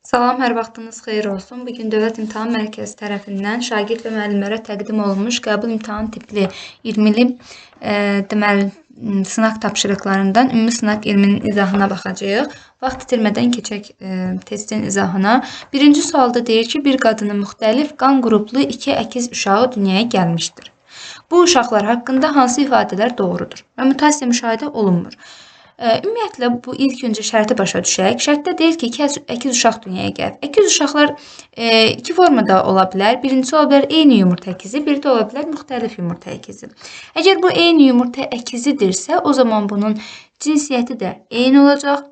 Salam, hər vaxtınız xeyir olsun. Bugün Dövlət İmtahan Mərkəzi tərəfindən şagird və müəllimlərə təqdim olunmuş qəbul imtahan tipli 20-li deməli sınaq tapşırıqlarından ümumi sınaq 20-nin izahına baxacağıq. Vaxt itirmədən keçək testin izahına. Birinci sualda deyir ki, bir qadının müxtəlif qan qruplu 2 əkiz uşağı dünyaya gəlmişdir. Bu uşaqlar haqqında hansı ifadələr doğrudur və mutasiya müşahidə olunmur? Ümumiyyətlə, bu ilk öncə şərti başa düşək. Şərtdə deyir ki, əkiz uşaq dünyaya gəlib. Əkiz uşaqlar iki formada ola bilər. Birincisi ola bilər eyni yumurta əkizi, biri də ola bilər müxtəlif yumurta əkizi. Əgər bu eyni yumurta əkizidirsə, o zaman bunun cinsiyyəti də eyni olacaq,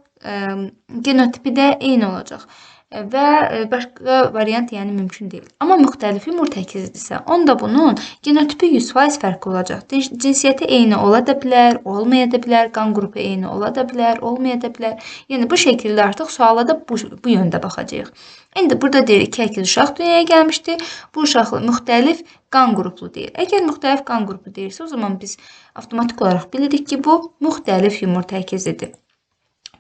genotipi də eyni olacaq. Və başqa variant yəni mümkün deyil. Amma müxtəlif yumurta əkizidirsə, onda bunun genotipi 100% fərqli olacaq. Cinsiyyəti eyni ola da bilər, olmaya da bilər, qan qrupu eyni ola da bilər, olmaya da bilər. Yəni bu şəkildə artıq suala da bu yöndə baxacağıq. İndi burada deyirik ki, əkiz uşaq dünyaya gəlmişdi. Bu uşaqlar müxtəlif qan qruplu deyil. Əgər müxtəlif qan qrupu deyilsə, o zaman biz avtomatik olaraq bilirik ki, bu müxtəlif yumurta əkizidir.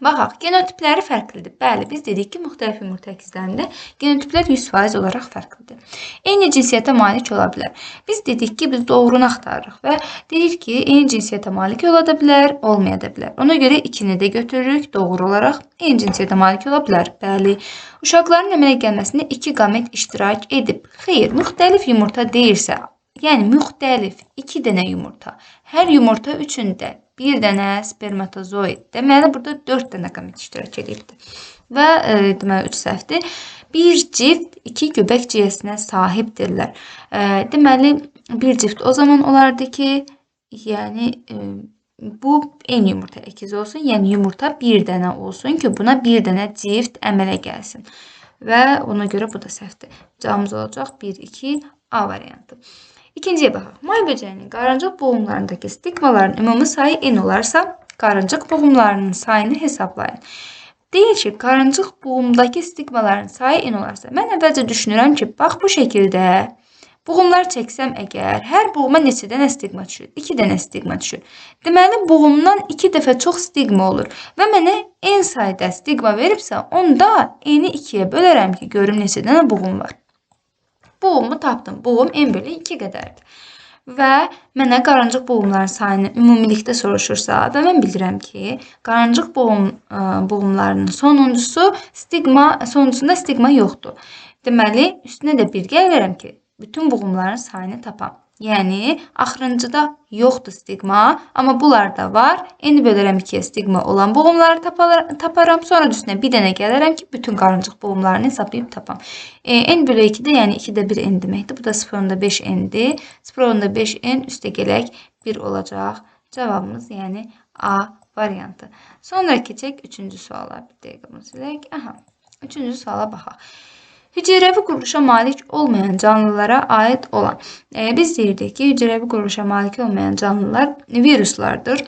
Baxaq, genotipləri fərqlidir. Bəli, biz dedik ki, müxtəlif yumurta əkizlərində genotiplər 100% olaraq fərqlidir. Eyni cinsiyyətə malik ola bilər. Biz dedik ki, biz doğrunu axtarırıq və dedik ki, eyni cinsiyyətə malik ola da bilər, olmaya da bilər. Ona görə ikini də götürürük, doğru olaraq eyni cinsiyyətə malik ola bilər. Bəli, uşaqların əmələ gəlməsində 2 qamet iştirak edib. Xeyr, müxtəlif yumurta deyirsə, yəni müxtəlif 2 dənə yumurta, hər yumurta üçündə bir dənə spermatozoid. Deməli, burada 4 dənə qamet iştirak edibdir. Və deməli, 3 səhvdir. Bir cift 2 göbək ciyəsinə sahibdirlər. Deməli, bir cift o zaman olardı ki, yəni bu eyni yumurta əkizi olsun. Yəni, yumurta bir dənə olsun ki, buna bir dənə cift əmələ gəlsin. Və ona görə bu da səhvdir. Cavabımız olacaq 1, 2, A variantı. İkinciyə baxaq. May böcəyinin qarıncıq boğumlarındakı stigmaların ümumi sayı n olarsa, qarıncıq boğumlarının sayını hesablayın. Deyir ki, qarıncıq boğumdakı stigmaların sayı n olarsa, mən əvvəlcə düşünürəm ki, bax bu şəkildə boğumlar çəksəm əgər, hər boğuma neçə dənə stigma düşür? 2 dənə stigma düşür. Deməli, boğumdan 2 dəfə çox stigma olur və mənə n sayda stigma veribsə, onda n-i 2-yə bölərəm ki, görüm neçə dənə boğum var. Boğumu tapdım. Boğum n bölü 2 qədərdir. Və mənə qarıncıq boğumların sayını ümumilikdə soruşursa və mən bilirəm ki, qarıncıq boğumlarının sonuncusunda stigma yoxdur. Deməli, üstünə də 1 gələrəm ki, bütün boğumların sayını tapam. Yəni, axırıncıda yoxdur stigma, amma bunlarda var. N bölərəm 2-yə stigma olan boğumları taparam. Sonra üstünə bir dənə gələrəm ki, bütün qarıncıq boğumlarını hesablayıb tapam. N bölü 2-də, yəni 2-də 1 n deməkdir. Bu da 0,5 n-dir. 0,5 n üstə gələk 1 olacaq. Cavabımız yəni A variantı. Sonra keçək 3-cü suala. Bir dəqiqə silək. Aha, 3-cü suala baxaq. Hüceyrəvi quruluşa malik olmayan canlılara aid olan. Biz deyirdik ki, hüceyrəvi quruluşa malik olmayan canlılar viruslardır.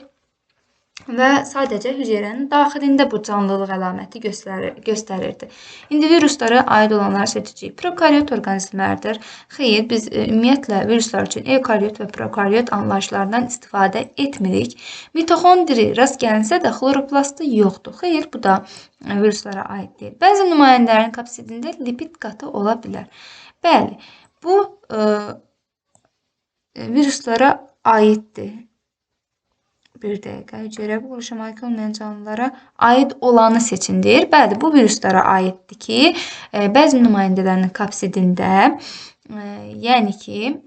Və sadəcə hüceyrənin daxilində bu canlılıq əlaməti göstərirdi. İndi viruslara aid olanları seçəcəyik. Prokaryot orqanizmlərdir. Xeyr, biz ümumiyyətlə viruslar üçün eukaryot və prokaryot anlayışlarından istifadə etmirik. Mitoxondri rast gəlinsə də xloroplastı yoxdur. Xeyr, bu da viruslara aid deyil. Bəzi nümayəndələrin kapsidində lipid qatı ola bilər. Bəli, bu viruslara aiddir. Bir dəqiqə, hüceyrəvi quruluşa malik olmayan canlılara aid olanı seçin deyir. Bəli, bu viruslara aiddir ki, bəzi nümayəndələrinin kapsidində, yəni ki,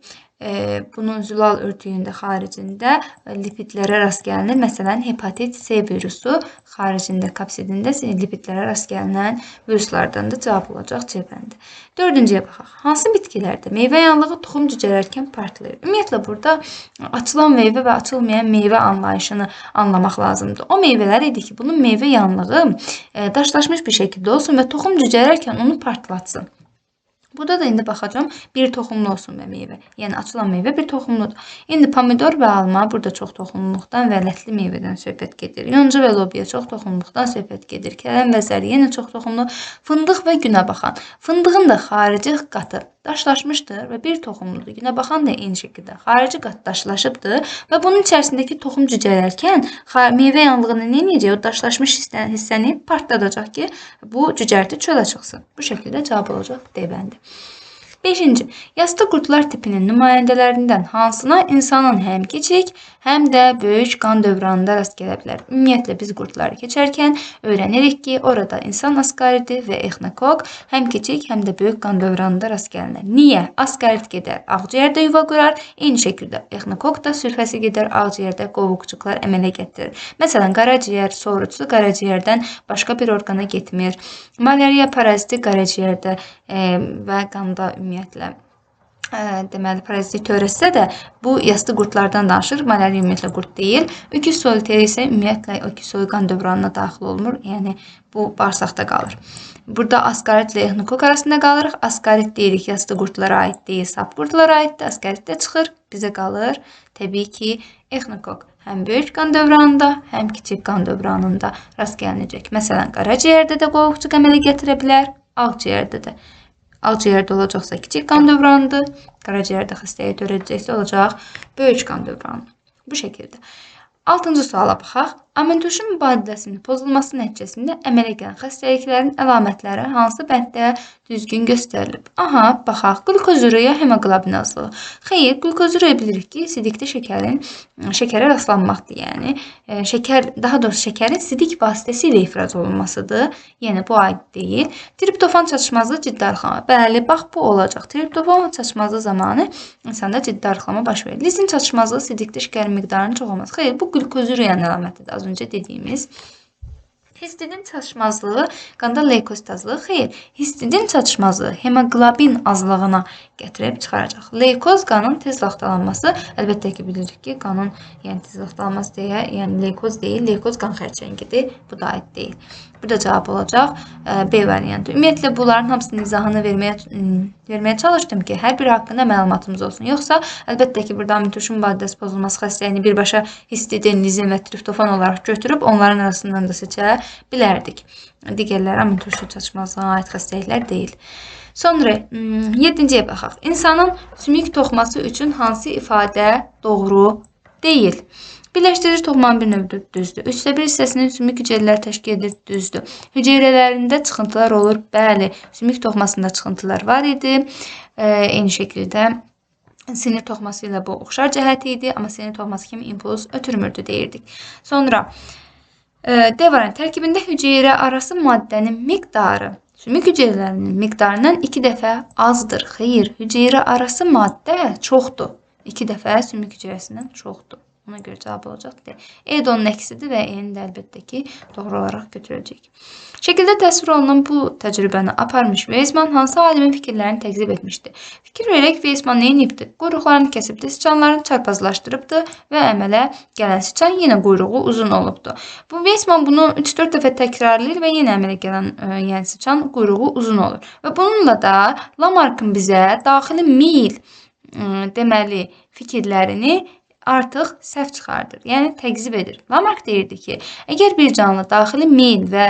bunun zülal örtüyündə xaricində lipidlərə rast gəlinir. Məsələn, hepatit C virusu xaricində kapsidində lipidlərə rast gəlinən viruslardan da cavab olacaq C bəndi. 4-cüyə baxaq. Hansı bitkilərdə meyvə yanlığı toxum cücərərkən partlayır? Ümumiyyətlə, burada açılan meyvə və açılmayan meyvə anlayışını anlamaq lazımdır. O meyvələr idi ki, bunun meyvə yanlığı daşlaşmış bir şəkildə olsun və toxum cücərərkən onu partlatsın. Burada da indi baxacağım bir toxumlu olsun və meyvə. Yəni açılan meyvə bir toxumludur. İndi pomidor və alma burada çox toxumluqdan və lətli meyvədən söhbət gedir. Yonca və lobiya çox toxumluqdan söhbət gedir. Kələm və zəri yenə çox toxumlu. Fındıq və günəbaxan. Fındığın da xarici qatı daşlaşmışdır və bir toxumludur. Günəbaxan da eyni şəkildə xarici qat daşlaşıbdır və bunun içərisindəki toxum cücərərkən meyvə yanlığını nə edəcək? O daşlaşmış hissəni partladacaq ki, bu cücərti çölə çıxsın. Bu şəkildə cavab olacaq D bəndi. 5. Yastı qurtlar tipinin nümayəndələrindən hansına insanın həm kiçik, həm də böyük qan dövranında rast gələ bilər? Ümumiyyətlə biz qurtları keçərkən öyrənirik ki, orada insan askaridi və exnokok həm kiçik, həm də böyük qan dövranında rast gəlinir. Niyə? Askarid gedər, ağciyərdə yuva qurar, eyni şəkildə exnokok da sülfəsi gedər, ağciyərdə qovuqcuqlar əmələ gətirir. Məsələn, qaraciyər, sorucu qaraciyərdən başqa bir orqana getmir. Malyariya paraziti qaraciyərdə və qanda ümumiyyətlə deməli parazit törətsə də bu yastı qurtlardan danışır. Malyariya ümumiyyətlə qurt deyil. Öküz soliteri isə ümumiyyətlə öküz soyu qan dövranına daxil olmur. Yəni bu bağırsaqda qalır. Burada askarit ilə exnokok arasında qalırıq. Askarit deyirik, yastı qurtlara aid deyil, sap qurtlara aiddir. Askarit də çıxır. Bizə qalır təbii ki exnokok. Həm böyük qan dövranında, həm kiçik qan dövranında rast gəlinəcək. Məsələn, qaraciyərdə də qovuqcuq əmələ gətirə bilər, ağciyərdə də. Ağciyərdə olacaqsa kiçik qan dövranıdır, qaraciyərdə xəstəyə törədəcəksə olacaq böyük qan dövranı. Bu şəkildə. 6-cı suala baxaq. Aminturşun mübadiləsinin pozulması nəticəsində əmələ gələn xəstəliklərin əlamətləri hansı bənddə düzgün göstərilib? Aha, baxaq. Qlukozuriya, hemoqlobin azlığı. Xeyr, qlukozuriya bilirik ki, sidikli şəkərə rastlanmaqdır. Yəni daha doğrusu şəkərin sidik vasitəsilə ifraz olunmasıdır. Yəni bu aid deyil. Triptofan çatışmazlığı ciddi arıqlama. Bəli, bax bu olacaq. Triptofan çatışmazlığı zamanı insanda ciddi arıqlama baş verir. Lizin çatışmazlığı sidikli şəkərin miqdarının çox olması. Xeyr, bu qlukozuriyanın əlamətidir. Az öncə dediyimiz. Histidin çatışmazlığı qanda leykosit azlığı. Xeyr, histidin çatışmazlığı hemoqlobin azlığına gətirib çıxaracaq. Leykoz qanın tez laxtalanması. Əlbəttə ki, bilirik ki, qanın tez laxtalanması deyə, yəni leykoz deyil, leykoz qan xərçəngidir. Bu da aid deyil. Burada cavab olacaq B variantı. Ümumiyyətlə, bunların hamısının izahını verməyə çalışdım ki, hər biri haqqında məlumatımız olsun. Yoxsa, əlbəttə ki, burada aminturşun mübadiləsinin pozulması xəstəliyini birbaşa histidin, lizin və triptofan olaraq götürüb, onların arasından da seçə bilərdik. Digərləri aminturşun çatışmazlığına aid xəstəliklər deyil. Sonra 7-ciyə baxaq. İnsanın sümük toxuması üçün hansı ifadə doğru deyil? Birləşdirici toxumanın bir növüdür, düzdür. 3/1 hissəsinin sümük hüceyrələri təşkil edir, düzdür. Hüceyrələrində çıxıntılar olur, bəli. Sümük toxumasında çıxıntılar var idi. Eyni şəkildə sinir toxuması ilə bu oxşar cəhəti idi, amma sinir toxuması kimi impuls ötürmürdü deyirdik. Sonra D variantı tərkibində hüceyrə arası maddənin miqdarı sümük hüceyrələrinin miqdarından 2 dəfə azdır. Xeyr, hüceyrə arası maddə çoxdur. 2 dəfə sümük hüceyrəsindən çoxdur. Ona görə cavab olacaq D. E də onun əksidir və E-ni də əlbəttə ki, doğru olaraq götürəcək. Şəkildə təsvir olunan bu təcrübəni aparmış Weizmann hansı alimin fikirlərini təqzib etmişdi? Fikir verərək Weizmann nə edibdir? Quyruqlarını kəsibdir, siçanlarını çarpazlaşdırıbdır və əmələ gələn siçan yenə quyruğu uzun olubdur. Bu Weizmann bunu 3-4 dəfə təkrarlayır və yenə əmələ gələn siçan quyruğu uzun olur. Və bununla da Lamarck'ın bizə daxili mil deməli fikirlərini artıq səhv çıxardır, yəni təqzib edir. Lamarck deyirdi ki, əgər bir canlı daxili meyl və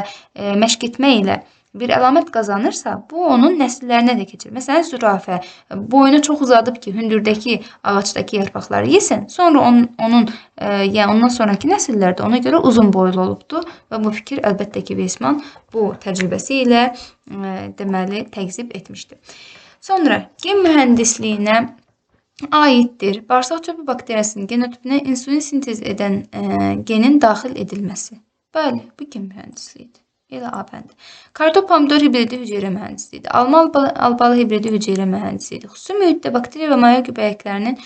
məşq etmə ilə bir əlamət qazanırsa, bu onun nəsillərinə də keçir. Məsələn, zürafə boyunu çox uzadıb ki, hündürdəki ağacdakı yarpaqları yesin, sonra ondan sonraki nəsillərdə ona görə uzun boylu olubdur və bu fikir əlbəttə ki, Weizmann bu təcrübəsi ilə deməli təqzib etmişdir. Sonra gen mühəndisliyinə aiddir. Bağırsaq çöpü bakteriyasının genotipinə insulin sintez edən genin daxil edilməsi. Bəli, bu gen mühəndisliyidir. Elə A bəndi. Kartop pomidor hibridi hüceyrə mühəndisliyidir. Alma albalı hibridi hüceyrə mühəndisliyidir. Xüsusi mühitdə bakteriya və maya göbələklərinin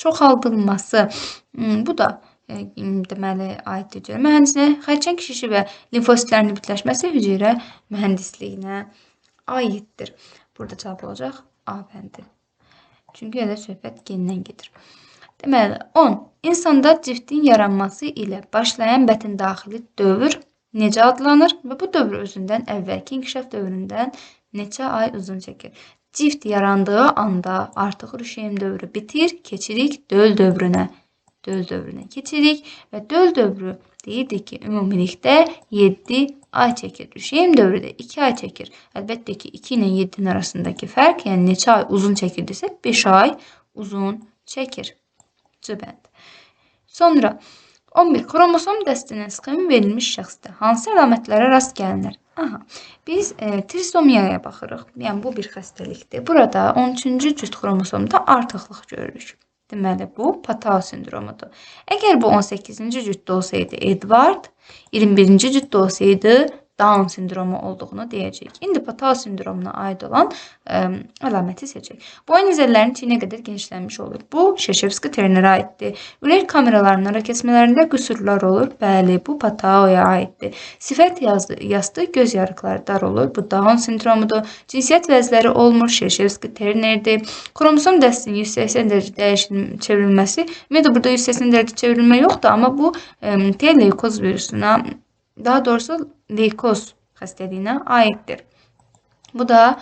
çoxaldılması. Bu da deməli aid hüceyrə mühəndisliyi. Xərçəng şişi və limfositlərin bitləşməsi hüceyrə mühəndisliyinə aiddir. Burada cavab olacaq A bəndi. Çünki elə söhbət gendən gedir. Deməli, 10. İnsanda ciftin yaranması ilə başlayan bətin daxili dövr necə adlanır və bu dövr özündən əvvəlki inkişaf dövründən neçə ay uzun çəkir? Cift yarandığı anda artıq rüşeym dövrü bitir, keçirik döl dövrünə. Döl dövrünə keçirik və döl dövrü deyirdik ki, ümumilikdə 7 ay çəkir. Rüşeym dövrü də 2 ay çəkir. Əlbəttə ki, 2 ilə 7-nin arasındakı fərq, yəni neçə ay uzun çəkirdirsə 5 ay uzun çəkir. C bənd. Sonra 11. Xromosom dəstinin sxemi verilmiş şəxsdə hansı əlamətlərə rast gəlinir? Aha, biz trisomiyaya baxırıq. Yəni bu bir xəstəlikdir. Burada 13-cü cüt xromosomda artıqlıq görürük. Deməli, bu Patau sindromudur. Əgər bu 18-ci cütdə olsaydı Edward, 21-ci cütdə olsaydı Down sindromu olduğunu deyəcəyik. İndi Patau sindromuna aid olan əlaməti seçək. Boyun izələrin çiyinə qədər genişlənmiş olur. Bu, Şeşevski-Ternerə aiddir. Ürək kameralarının ara kəsmələrində qüsurlar olur. Bəli, bu Patauya aiddir. Sifət yastı, göz yarıqları dar olur. Bu Down sindromudur. Cinsiyyət vəzləri olmur. Şeşevski-Ternerdir. Xromosom dəstinin 180 dərəcə çevrilməsi. Ümumiyyətlə, burada 180 dərəcə çevrilmə yoxdur, amma bu T-leykoz virusuna, daha doğrusu leykoz xəstəliyinə aiddir. Bu da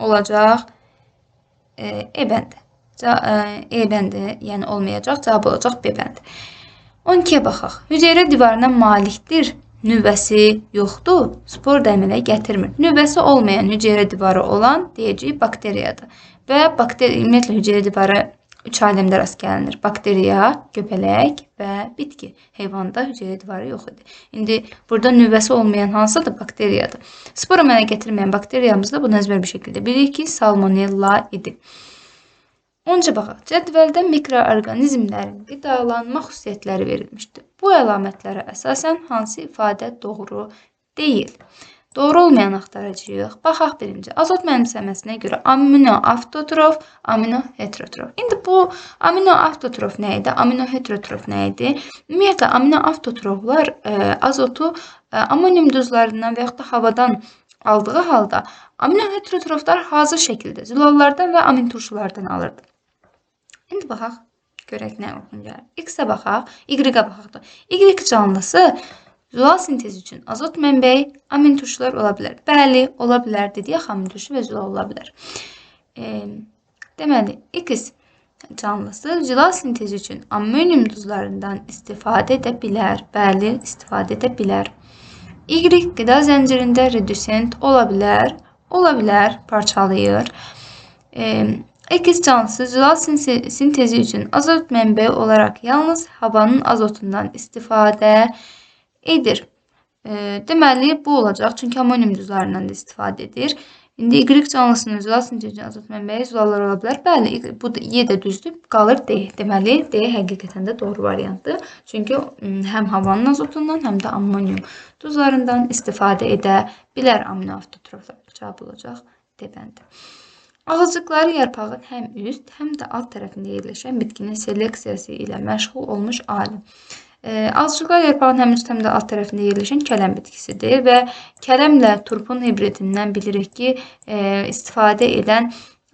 olacaq E bəndi. E bəndi, yəni olmayacaq, cavab olacaq B bəndi. 12-yə baxaq. Hüceyrə divarına malikdir. Nüvəsi yoxdur, spor da əmələ gətirmir. Nüvəsi olmayan hüceyrə divarı olan deyəcəyik bakteriyadır. Və ümumiyyətlə hüceyrə divarı 3 aləmdə rast gəlinir. Bakteriya, göbələk və bitki. Heyvanda hüceyrə divarı yox idi. İndi burada nüvəsi olmayan hansıdır? Bakteriyadır. Spor əmələ gətirməyən bakteriyamızda bunu əzbər bir şəkildə bilirik ki, salmonella idi. 10-ca baxaq. Cədvəldə mikroorqanizmlərin qidalanma xüsusiyyətləri verilmişdir. Bu əlamətlərə əsasən hansı ifadə doğru deyil? Doğru olmayan axtaracağıq. Baxaq birinci. Azot mənimsəməsinə görə aminoavtotrof, aminoheterotrof. İndi bu aminoavtotrof nə idi? Aminoheterotrof nə idi? Ümumiyyətlə, aminoavtotroflar azotu amonium duzlarından və yaxud da havadan aldığı halda aminoheterotroflar hazır şəkildə zülallardan və amin turşulardan alırdı. İndi baxaq, görək nə uyğun gəlir. X-ə baxaq, Y-ə baxaq da. Y canlısı zülal sintezi üçün azot mənbəyi amin turşular ola bilər. Bəli, ola bilər dedik, amin turşu və zülal ola bilər. Deməli, X canlısı zülal sintezi üçün amonium duzlarından istifadə edə bilər. Bəli, istifadə edə bilər. Y qida zəncirində redüsent ola bilər. Ola bilər, parçalayır. X canlısı zülal sintezi üçün azot mənbəyi olaraq yalnız havanın azotundan istifadə edir. Deməli, bu olacaq. Çünki amonium duzlarından da istifadə edir. İndi Y canlısının zülal sintezi üçün azot mənbəyi zülallar ola bilər. Bəli, bu da Y də düzdür. Qalır D. Deməli, D həqiqətən də doğru variantdır. Çünki həm havanın azotundan, həm də amonium duzlarından istifadə edə bilər aminoavtotroflar. Cavab olacaq D bəndi. Ağızcıqları yarpağın həm üst, həm də alt tərəfində yerləşən bitkinin seleksiyası ilə məşğul olmuş alim. Ağızcıqlar yarpağın həm üst, həm də alt tərəfində yerləşən kələm bitkisidir və kələmlə turpun hibridindən bilirik ki, istifadə edən,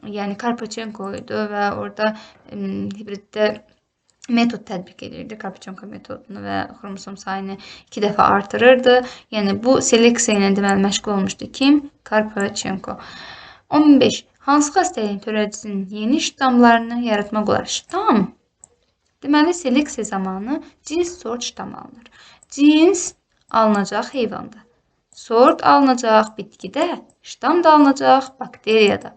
yəni Karpachenko idi və orada hibriddə metod tətbiq edirdi, Karpachenko metodunu və xromosom sayını 2 dəfə artırırdı. Yəni bu seleksiya ilə deməli məşğul olmuşdu. Kim? Karpachenko. 15. Hansı xəstəliyin törədicisinin yeni ştamlarını yaratmaq olar? Ştam. Deməli, seleksiya zamanı cins, sort, ştam alınır. Cins alınacaq heyvanda. Sort alınacaq bitkidə. Ştam da alınacaq bakteriyada.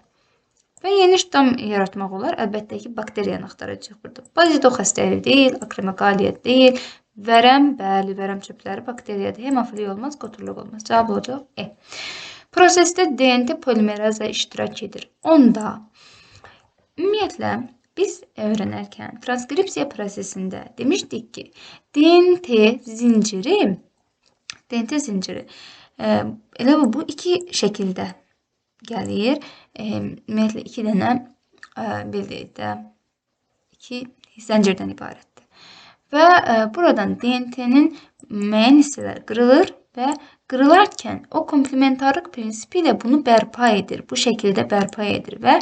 Və yeni ştam yaratmaq olar. Əlbəttə ki, bakteriyanı axtaracaq burada. Bazido xəstəliyi deyil, akromegalia deyil. Vərəm, bəli, vərəm çöpləri bakteriyadır. Hemofiliya olmaz, qoturluq olmaz. Cavab olacaq E. Prosesdə DNT polimeraza iştirak edir. Onda, ümumiyyətlə, biz öyrənərkən transkripsiya prosesində demişdik ki, DNT zinciri elə bu iki şəkildə gəlir. Ümumiyyətlə, 2 dənə bildikdə 2 zəncirdən ibarətdir. Və buradan DNT-nin müəyyən hissələr qırılır və qırılarkən o komplementarlıq prinsipi ilə bunu bərpa edir. Bu şəkildə bərpa edir və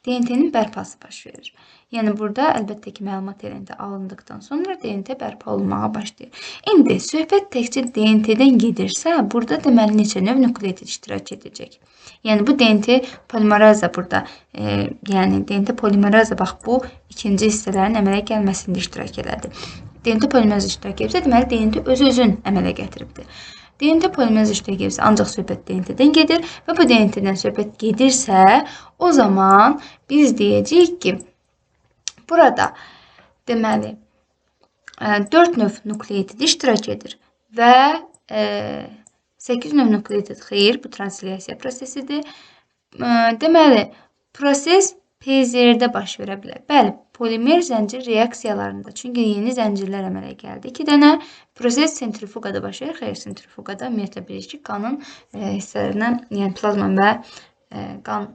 DNT-nin bərpası baş verir. Yəni burada əlbəttə ki, məlumat elində alındıqdan sonra DNT bərpa olunmağa başlayır. İndi söhbət təkcə DNT-dən gedirsə, burada deməli neçə növ nukleotit iştirak edəcək. Yəni bu DNT polimeraza burada, yəni DNT polimeraza bax bu ikinci hissələrin əmələ gəlməsində iştirak elədi. DNT polimeraza iştirak edirsə, deməli DNT öz-özün əmələ gətiribdir. DNT polimeraza iştirak edirsə, ancaq söhbət DNT-dən gedir və bu DNT-dən söhbət gedirsə, o zaman biz deyəcəyik ki, burada deməli 4 növ nukleotit iştirak edir və 8 növ nukleotit xeyr, bu translyasiya prosesidir. Deməli, proses PZR-də baş verə bilər. Bəli, polimer zəncir reaksiyalarında, çünki yeni zəncirlər əmələ gəldi. 2 dənə proses sentrifugada baş verir. Xeyr, sentrifugada ümumiyyətlə bilirik ki, qanın hissələrindən, yəni plazma və qan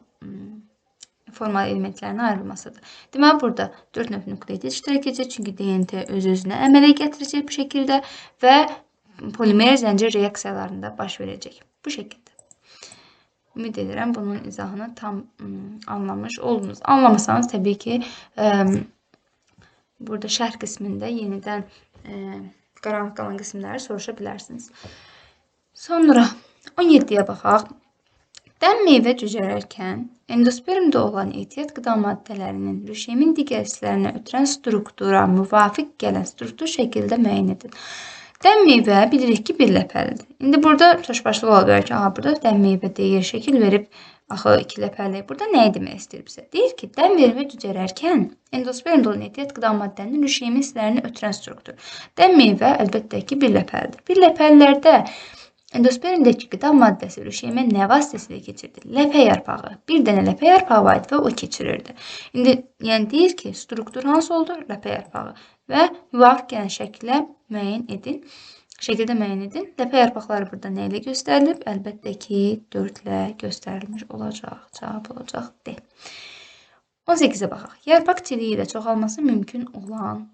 formal elementlərinin ayrılmasıdır. Deməli, burada 4 növ nukleotit iştirak edəcək, çünki DNT öz-özünə əmələ gətirəcək bu şəkildə və polimer zəncir reaksiyalarında baş verəcək. Bu şəkildə. Ümid edirəm, bunun izahını tam anlamış oldunuz. Anlamasanız, təbii ki, burada şərh qismində yenidən qaranlıq qalan qismləri soruşa bilərsiniz. Sonra 17-yə baxaq. Dən meyvə cücərərkən endospermdə olan ehtiyat qida maddələrinin rüşemin digər hisslərinə ötürən struktura müvafiq gələn struktur şəkildə müəyyən edin. Dən meyvə bilirik ki, bir ləpəlidir. İndi burada çaşbaşlı ola bilər ki, burada dən meyvə deyir, şəkil verib, axı 2 ləpəli. Burada nəyi demək istəyir bizə? Deyir ki, dən meyvə cücərərkən endospermdə olan ehtiyat qida maddələrinin rüşemin hisslərini ötürən struktur. Dən meyvə əlbəttə ki, bir ləpəlidir. Bir ləpəlilərdə endospermdəki qida maddəsi rüşeymə nə vasitəsilə keçirdi? Ləpə yarpağı. Bir dənə ləpə yarpağı var idi və o keçirirdi. İndi yəni deyir ki, struktur hansı oldu? Ləpə yarpağı. Və müvafiq gələn şəkildə müəyyən edin. Ləpə yarpaqları burada nə ilə göstərilib? Əlbəttə ki, 4 ilə göstərilmiş olacaq. Cavab olacaq D. 18-ə baxaq. Yarpaq çiliyi ilə çoxalması mümkün olan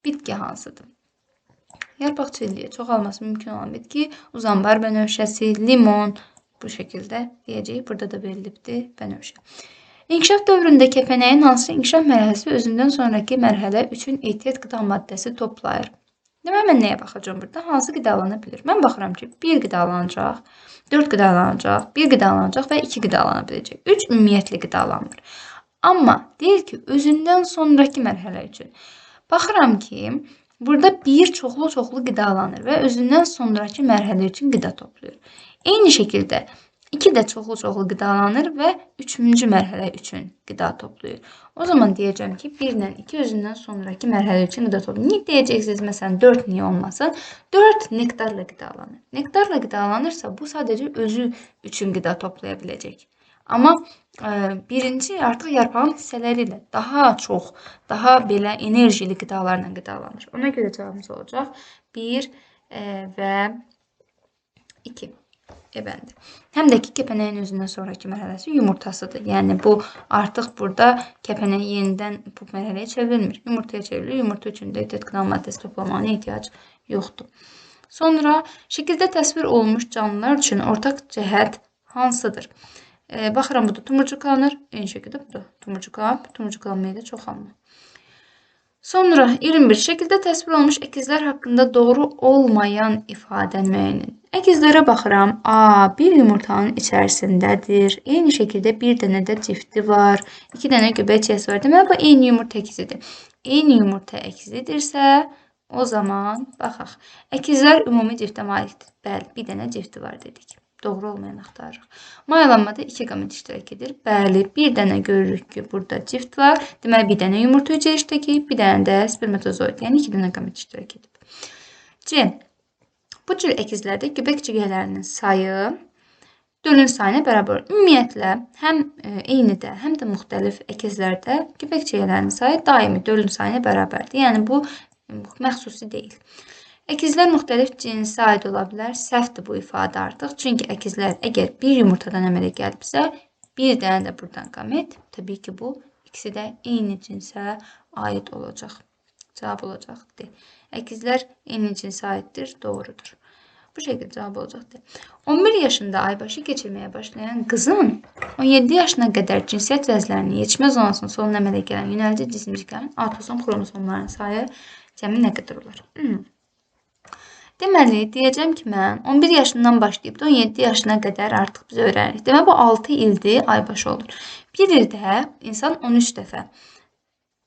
bitki hansıdır? Yarpaq çiliyi çoxalması mümkün olan bitki uzanbar bənövşəsi, limon bu şəkildə deyəcəyik. Burada da verilibdir bənövşə. İnkişaf dövründə kəpənəyin hansı inkişaf mərhələsi özündən sonraki mərhələ üçün ehtiyat qida maddəsi toplayır? Deməli, mən nəyə baxacağım burada? Hansı qidalana bilir? Mən baxıram ki, 1 qidalanacaq, 4 qidalanacaq, 1 qidalanacaq və 2 qidalana biləcək. 3 ümumiyyətli qidalanmır. Amma deyir ki, özündən sonraki mərhələ üçün. Baxıram ki, burada 1 çoxlu qidalanır və özündən sonraki mərhələ üçün qida toplayır. Eyni şəkildə 2 də çoxlu qidalanır və 3-cü mərhələ üçün qida toplayır. O zaman deyəcəm ki, 1 ilə 2 özündən sonraki mərhələ üçün qida toplayır. Niyə deyəcəksiniz? Məsələn, 4 niyə olmasın? 4 nektarla qidalanır. Nektarla qidalanırsa, bu sadəcə özü üçün qida toplaya biləcək. Amma birinci artıq yarpağın hissələri ilə daha çox, daha belə enerjili qidalarla qidalanır. Ona görə cavabımız olacaq 1 və 2. Bəli. Həm də ki, kəpənəyin özündən sonraki mərhələsi yumurtasıdır. Yəni, bu artıq burada kəpənək yenidən bu mərhələyə çevrilmir. Yumurtaya çevrilir. Yumurta üçün də ehtiyat qida maddəsi toplamağına ehtiyac yoxdur. Sonra, şəkildə təsvir olunmuş canlılar üçün ortaq cəhət hansıdır? Baxıram, bu da tumurcuqlanır. Eyni şəkildə bu da tumurcuqlanır. Tumurcuqlanmaya da çoxalma. Sonra 21. Şəkildə təsvir olunmuş əkizlər haqqında doğru olmayan ifadə müəyyən edin. Əkizlərə baxıram. A, bir yumurtanın içərisindədir. Eyni şəkildə bir dənə də cifti var. 2 dənə göbək çiyəsi var. Deməli, bu eyni yumurta əkizidir. Eyni yumurta əkizidirsə, o zaman baxaq. Əkizlər ümumi ciftə malikdir. Bəli, bir dənə cifti var dedik. Doğru olmayan axtarırıq. Mayalanmada 2 qamet iştirak edir. Bəli, bir dənə görürük ki, burada cift var. Deməli, bir dənə yumurta hüceyrə iştirak edib, bir dənə də spermatozoid, yəni 2 dənə qamet iştirak edib. C. Bu cür əkizlərdə göbək cügələrinin sayı dölün sayına bərabər olur. Ümumiyyətlə, həm eynidə, həm də müxtəlif əkizlərdə göbək cügələrinin sayı daimi dölün sayına bərabərdir. Yəni, bu məxsusi deyil. Əkizlər müxtəlif cinsə aid ola bilər. Səhvdir bu ifadə artıq. Çünki əkizlər əgər bir yumurtadan əmələ gəlibsə, bir dənə də buradan qamet. Təbii ki, bu ikisi də eyni cinsə aid olacaq. Cavab olacaq D. Əkizlər eyni cinsə aiddir. Doğrudur. Bu şekilde cevap olacaktı. 11 yaşında aybaşı geçirmeye başlayan kızın 17 yaşına kadar cinsiyet bezlerinin yetişme zonasının sonuna əmələ gələn yönəlici cisimciklərin autosom xromosomlarının sayı cəmi nə qədər olar? Deməli, deyəcəm ki, mən 11 yaşından başlayıb da 17 yaşına qədər artıq biz öyrənirik. Deməli, bu 6 ildir aybaşı olur. Bir ildə insan 13 dəfə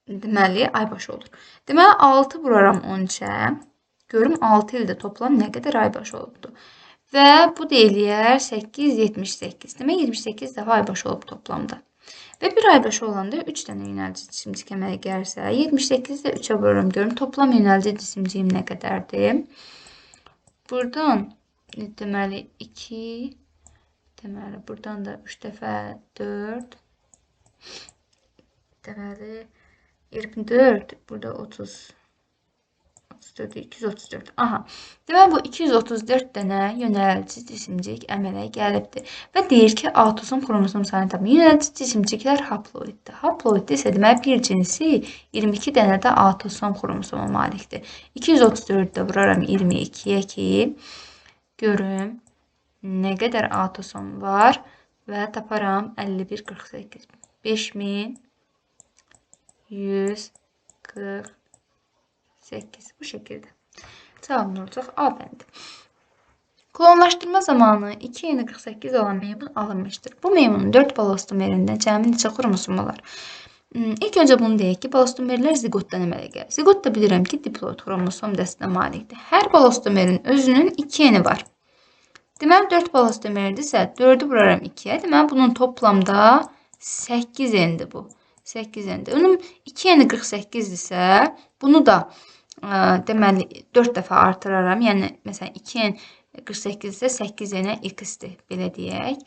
deməli aybaşı olur. Deməli, 6 vuraram 13-ə. Görüm 6 ildə toplam nə qədər aybaşı olubdu. Və bu da eləyər 8, 78. Demək 28 dəfə aybaşı olub toplamda. Və bir aybaşı olanda 3 dənə yönəlici cisimcik əmələ gəlirsə, 78-də 3-ə vururam. Görüm toplam yönəlici cisimciyim nə qədərdir? Buradan deməli 2, deməli buradan da 3 dəfə 4, deməli 24, burada 30, 34, 234. Aha. Deməli bu 234 dənə yönəlici cisimcik əmələ gəlibdir. Və deyir ki, autosom xromosom sayını tapın. Yönəlici cisimciklər haploiddir. Haploid isə deməli bir cinsi 22 dənə də autosom xromosoma malikdir. 234-də vuraram 22-yə ki, görüm nə qədər autosom var və taparam 51, 48. 5148. Bu şekilde. Cevabım olacaq A bəndi. Klonlaşdırma zamanı 2n48 olan meymun alınmışdır. Bu meymunun 4 balastomerində cəmi neçə xromosom olar? İlk öncə bunu deyək ki, balastomerlər ziqotdan əmələ gəlir. Ziqot da bilirəm ki, diploid xromosom dəstinə malikdir. Hər balastomerin özünün 2n-i var. Deməli 4 balastomerdirsə 4-ü vuraram 2-yə. Deməli bunun toplamda 8n-dir bu. 8n-dir. Onun 2n-i 48-dirsə bunu da deməli 4 dəfə artıraram. Yəni məsələn 2n 48 isə 8n x-dir. Belə deyək.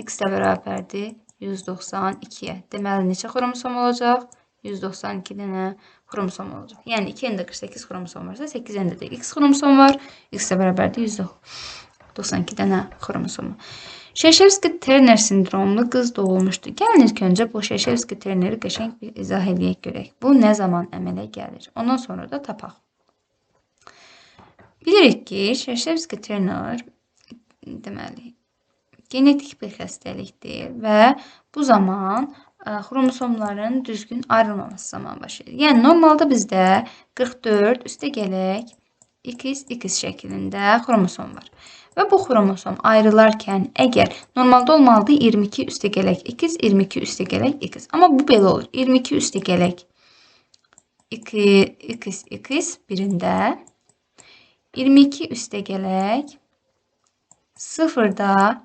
X də bərabərdir 192-yə. Deməli neçə xromosom olacaq? 192 dənə xromosom olacaq. Yəni 2n-də 48 xromosom varsa 8n-də də x xromosom var. X də bərabərdir 192 dənə xromosomu. Şeşevski-Terner sindromlu qız doğulmuşdu. Gəlin ilk öncə bu Şeşevski-Terneri qəşəng bir izah eləyək görək. Bu nə zaman əmələ gəlir? Ondan sonra da tapaq. Bilirik ki, Şeşevski-Terner deməli genetik bir xəstəlikdir və bu zaman xromosomların düzgün ayrılmaması zamanı baş verir. Yəni normalda bizdə 44 üstə gələk XX şəklində xromosom var. Və bu xromosom ayrılarkən əgər normalda olmalıdır 22 üstə gələk X, 22 üstə gələk X. Amma bu belə olur. 22 üstə gələk X birində, 22 üstə gələk 0-da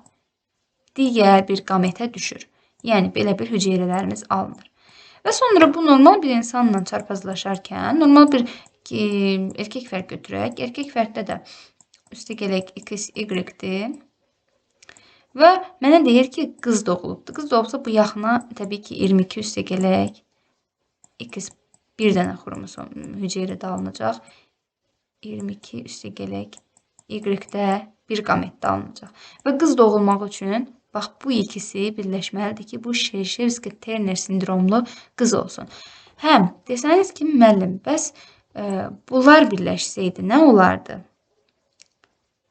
digər bir qametə düşür. Yəni belə bir hüceyrələrimiz alınır. Və sonra bu normal bir insanla çarpazlaşarkən normal bir erkək fərq götürək. Erkək fərddə də üstə gələk X, Y-dir. Və mənə deyir ki, qız doğulubdur. Qız doğulubsa bu yaxına təbii ki 22 üstə gələk X bir dənə xromosom hüceyrədə alınacaq. 22 üstə gələk Y-də bir qametdə alınacaq. Və qız doğulmaq üçün bax bu ikisi birləşməlidir ki, bu Şeşevski-Terner sindromlu qız olsun. Həm desəniz ki, müəllim, bəs bunlar birləşsəydi nə olardı?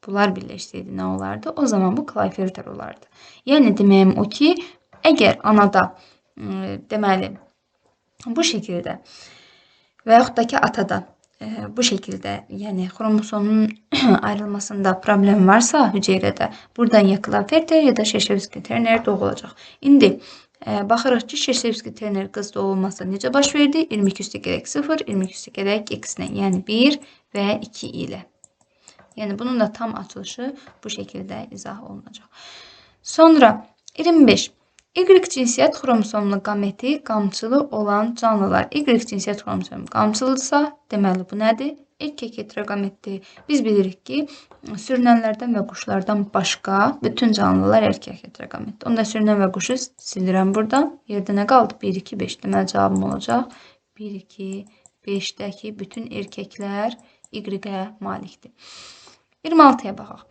Bunlar birləşsəydi nə olardı? O zaman bu Klinefelter olardı. Yəni deməyim o ki, əgər anada deməli bu şəkildə və yaxud da ki atada bu şəkildə, yəni xromosomun ayrılmasında problem varsa hüceyrədə, buradan ya Klinefelter ya da Şeşevski-Terner doğulacaq. İndi baxırıq ki, Şeşevski-Terner qız doğulması necə baş verdi? 22 üstə gələk 0, 22 üstə gələk x-lə, yəni 1 və 2 ilə. Yəni bunun da tam açılışı bu şəkildə izah olunacaq. Sonra 25. Y cinsiyyət xromosomlu qameti qamçılı olan canlılar. Y cinsiyyət xromosomu qamçılıdırsa, deməli bu nədir? Erkək heteroqametdir. Biz bilirik ki, sürünənlərdən və quşlardan başqa bütün canlılar erkək heteroqametdir. Onda sürünən və quşu silirəm buradan. Yerdə nə qaldı? 1, 2, 5. Deməli cavabım olacaq. 1, 2, 5-dəki bütün erkəklər Y-ə malikdir. 26-ya baxaq.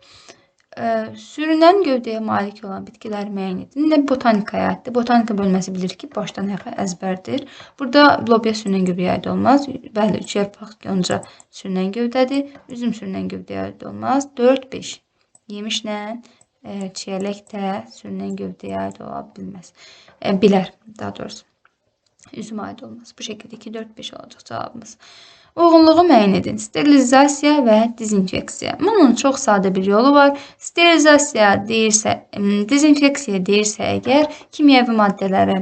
Sürünən gövdəyə malik olan bitkilər müəyyən edin. Nə botanikaya aiddir. Botanika bölməsi bilir ki, başdan ayağa əzbərdir. Burada lobya sürünən gövdəyə aid olmaz. Bəli, 3 yarpaq yonca sürünən gövdədir. Üzüm sürünən gövdəyə aid olmaz. 4, 5. Yemişlə çiyələk də sürünən gövdəyə aid ola bilməz. Bilər, daha doğrusu. Üzüm aid olmaz. Bu şəkildə 2, 4, 5 olacaq cavabımız. Uyğunluğu müəyyən edin. Sterilizasiya və dezinfeksiya. Bunun çox sadə bir yolu var. Sterilizasiya deyirsə, dezinfeksiya deyirsə əgər kimyəvi maddələri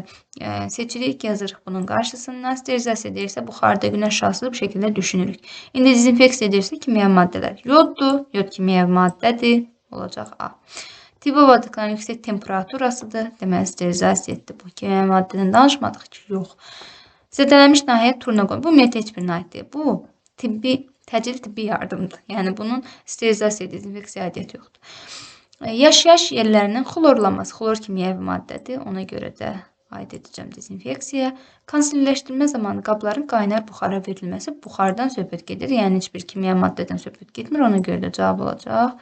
seçirik, yazırıq bunun qarşısından. Sterilizasiya deyirsə buxarda günəş şüasız bu şəkildə düşünürük. İndi dezinfeksiya deyirsə kimyəvi maddələr. Yoddur, yod kimyəvi maddədir. Olacaq A. Tibi obadıqların yüksək temperaturasıdır. Deməli, sterilizasiyadır. Bu kimyəvi maddədən danışmadıq ki, yox. Zədələnmiş nahiyyə turnagon. Bu ümumiyyətlə heç birinə aid deyil. Bu təcili tibbi yardımdır. Yəni bunun sterilizasiya, dezinfeksiya aidiyyəti yoxdur. Yaşayış yerlərinin xlorlanması. Xlor kimyəvi maddədir. Ona görə də aid edəcəm dezinfeksiya. Konservləşdirmə zamanı qabların qaynar buxara verilməsi. Buxardan söhbət gedir. Yəni heç bir kimyəvi maddədən söhbət getmir. Ona görə də cavab olacaq.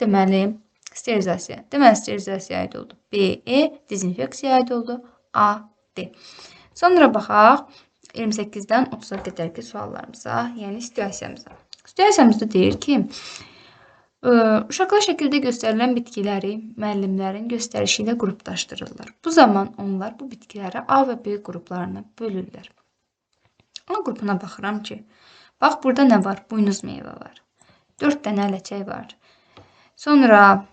Deməli, sterilizasiya. Deməli, sterilizasiya aid oldu. B, E, dezinfeksiya aid oldu. A, D. Sonra baxaq 28-dən 30-a qədərki suallarımıza, yəni situasiyamıza. Situasiyamızda deyir ki, uşaqlar şəkildə göstərilən bitkiləri müəllimlərin göstərişi ilə qruplaşdırırlar. Bu zaman onlar bu bitkiləri A və B qruplarına bölürlər. A qrupuna baxıram ki, bax burada nə var? Buynuz meyvə var. 4 dənə ləçək var. Sonra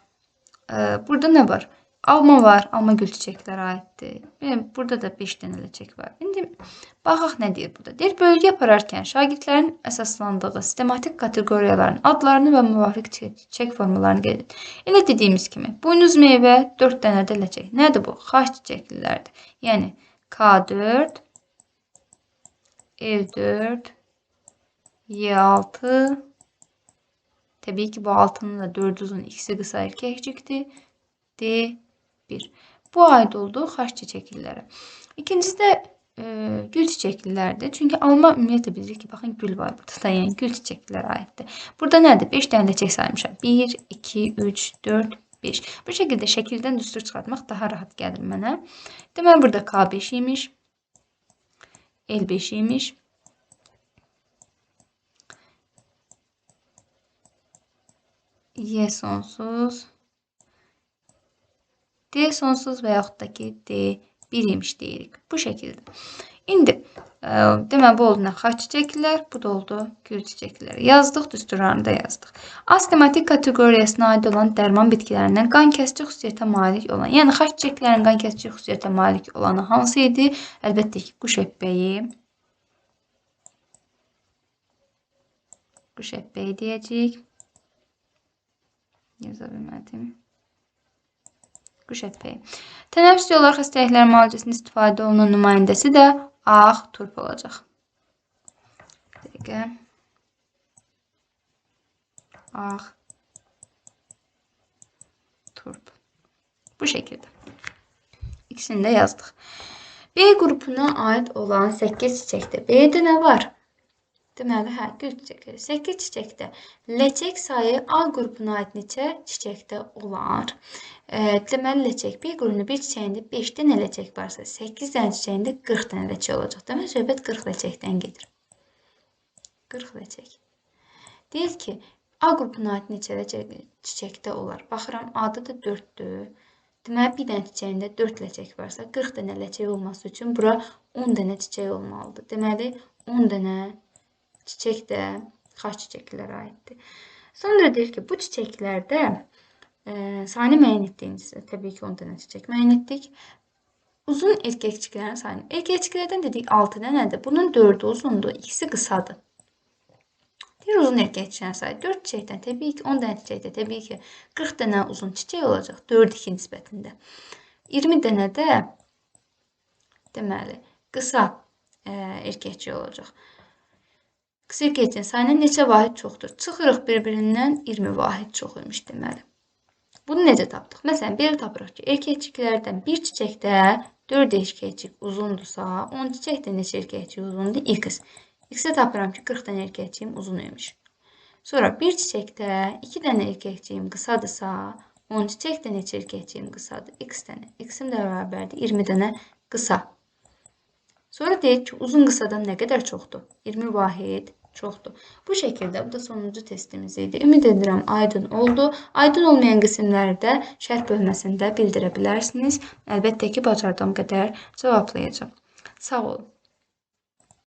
burada nə var? Alma var. Alma gül çiçəklərə aiddir. Burada da 5 dənə ləçək var. İndi baxaq nə deyir burada. Deyir, bölgü apararkən şagirdlərin əsaslandığı sistematik kateqoriyaların adlarını və müvafiq çiçək formalarını qeyd edin. Elə dediyimiz kimi, buynuz meyvə 4 dənə də ləçək. Nədir bu? Xaç çiçəklilərdir. Yəni K4, L4, Y6. Təbii ki, bu 6'nın da 4 uzun, ikisi qısa erkəkcikdir. D1. Bu aid olduğu xaç çiçəklilərə. İkincisi də gül çiçəklilərdir. Çünki alma ümumiyyətlə bilirik ki, baxın gül var burada da, yəni gül çiçəklilərə aiddir. Burada nədir? 5 dənə ləçək saymışam. 1, 2, 3, 4, 5. Bu şəkildə şəkildən düstur çıxartmaq daha rahat gəlir mənə. Deməli, burada K5 imiş. L5 imiş. Y sonsuz. D sonsuz və yaxud da ki, D1 imiş deyirik. Bu şəkildə. İndi, deməli, bu oldu nə? Xaç çiçəklər, bu da oldu gül çiçəkləri. Yazdıq, düsturlarını da yazdıq. Astematik kateqoriyasına aid olan dərman bitkilərindən qan kəsici xüsusiyyətə malik olan, yəni xaç çiçəklərinin qan kəsici xüsusiyyətə malik olanı hansı idi? Əlbəttə ki, quş əppəyi. Quş əppəyi deyəcəyik. Yaza bilmədim. Quş əppəyi. Tənəffüs yolları xəstəliklər müalicəsində istifadə olunan nümayəndəsi də ağ turp olacaq. Dəqiqə. Ağ turp. Bu şəkildə. İkisini də yazdıq. B qrupuna aid olan 8 çiçəkdə. B-də nə var? Deməli, gül çiçəkləri. 8 çiçəkdə ləçək sayı A qrupuna aid neçə çiçəkdə olar? Deməli, ləçək B qrupunda bir çiçəyində 5 dənə ləçək varsa, 8 dənə çiçəyində 40 dənə ləçək olacaq. Deməli, söhbət 40 ləçəkdən gedir. 40 ləçək. Deyir ki, A qrupuna aid neçə çiçəkdə olar? Baxıram, A-da da 4-dür. Deməli, bir dənə çiçəyində 4 ləçək varsa, 40 dənə ləçək olması üçün bura 10 dənə çiçək olmalıdır. Deməli, 10 dənə çiçək də xaç çiçəklərə aiddir. Sonra deyir ki, bu çiçəklərdə sayını müəyyən etdiyinizdə, təbii ki, 10 dənə çiçək müəyyən etdik. Uzun erkəkçiklərin sayını. Erkəkçiklərdən dedik 6 dənədir. Bunun 4'ü uzundur, ikisi qısadır. Deyir, uzun erkəkçiklərin sayı 4 çiçəkdən, təbii ki, 10 dənə çiçəkdə, təbii ki, 40 dənə uzun çiçək olacaq 4-2 nisbətində. 20 dənə də deməli, qısa erkəkçik olacaq. Qısa erkəkçiyin sayına neçə vahid çoxdur? Çıxırıq bir-birindən 20 vahid çox imiş deməli. Bunu necə tapdıq? Məsələn, belə tapırıq ki, erkəkçiklərdən bir çiçəkdə 4 erkəkçik uzundursa, 10 çiçəkdə neçə erkəkçik uzundur? X. X-ə tapıram ki, 40 dənə erkəkçiyim uzun imiş. Sonra bir çiçəkdə 2 dənə erkəkçiyim qısadırsa, 10 çiçəkdə neçə erkəkçiyim qısadır? X dənə. X-im də bərabərdir 20 dənə qısa. Sonra deyək ki, uzun qısadan nə qədər çoxdur? 20 vahid çoxdur. Bu şəkildə bu da sonuncu testimiz idi. Ümid edirəm aydın oldu. Aydın olmayan qismləri də şərh bölməsində bildirə bilərsiniz. Əlbəttə ki, bacardığım qədər cavablayacağam. Sağ olun.